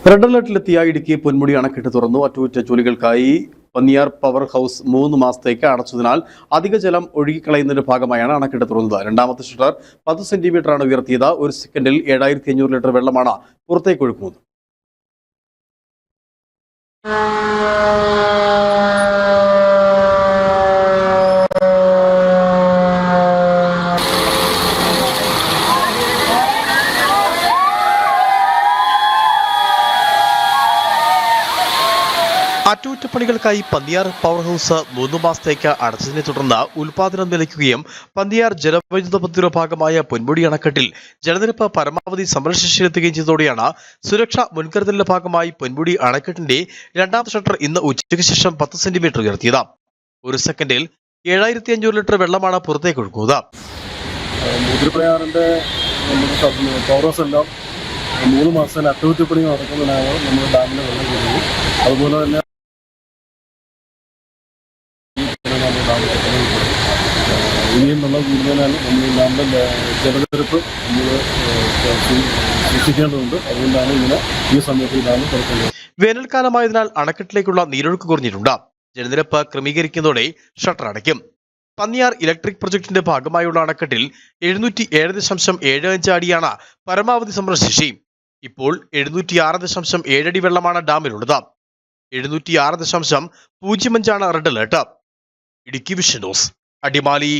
Red അലർട്ടിലെത്തിയ Idukki Ponmudi അണക്കെട്ട് തുറന്നു. അറ്റകുറ്റജോലികൾക്കായി Panniyar power house 3 മാസത്തേക്ക് അടച്ചതിനാൽ അധിക ജലം ഒഴുകിക്കളയുന്നതിന്റെ ഭാഗമായാണ് അണക്കെട്ട് തുറന്നത്. രണ്ടാമത്തെ ഷട്ടർ 10 സെന്റിമീറ്ററാണ് ഉയർത്തിയത്. ഒരു സെക്കൻഡിൽ 7500 ലിറ്റർ വെള്ളമാണ് പുറത്തേക്ക് ഒഴുകുന്നത്. അറ്റകുറ്റപ്പണികൾക്കായി പന്നിയാർ പവർ ഹൗസ് 3 മാസത്തേക്ക് അടച്ചതിനെ തുടർന്ന് ഉൽപാദനം നിലയ്ക്കുകയും പന്നിയാർ ജലവൈദ്യുത പദ്ധതിയുടെ ഭാഗമായ പൊന്മുടി അണക്കെട്ടിൽ ജലനിരപ്പ് പരമാവധി സംരക്ഷണശീലത്തുകയും ചെയ്തതോടെയാണ് സുരക്ഷാ മുൻകരുതലിന്റെ ഭാഗമായി പൊന്മുടി അണക്കെട്ടിന്റെ രണ്ടാമത്തെ ഷട്ടർ ഇന്ന് ഉച്ചയ്ക്ക് ശേഷം 10 സെന്റിമീറ്റർ ഉയർത്തിയത്. ഒരു സെക്കൻഡിൽ 7500 ലിറ്റർ വെള്ളമാണ് പുറത്തേക്ക് ഒഴുകുന്നത്. പവർ ഹൗസ് എല്ലാം 3 മാസത്തിൽ അറ്റകുറ്റപ്പണി നടക്കുന്നതിനാണ് നമ്മുടെ ഡാമിലെ വെള്ളം കൂടുന്നത്. അതുപോലെ തന്നെ ഇനിയും വെള്ളം കൂടുതലാണ്. നമ്മൾ ഡാമിലെ ജലനിരപ്പ് നമ്മൾ സൂക്ഷിക്കേണ്ടതുണ്ട്. അതുകൊണ്ടാണ് ഇങ്ങനെ ഈ സമയത്ത് ഡാം തുറക്കുന്നത്. വേനൽക്കാലമായതിനാൽ അണക്കെട്ടിലേക്കുള്ള നീരൊഴുക്ക് കുറഞ്ഞിട്ടുണ്ട്. ജലനിരപ്പ് ക്രമീകരിക്കുന്നതോടെ ഷട്ടർ അടയ്ക്കും. പന്നിയാർ ഇലക്ട്രിക് പ്രൊജക്ടിന്റെ ഭാഗമായുള്ള അണക്കെട്ടിൽ 707.75 അടിയാണ് പരമാവധി സംഭരണശേഷി. ഇപ്പോൾ 706.7 അടി വെള്ളമാണ് ഡാമിലുള്ളത്. 706.05 red alert. Idukki vision news, Adimali.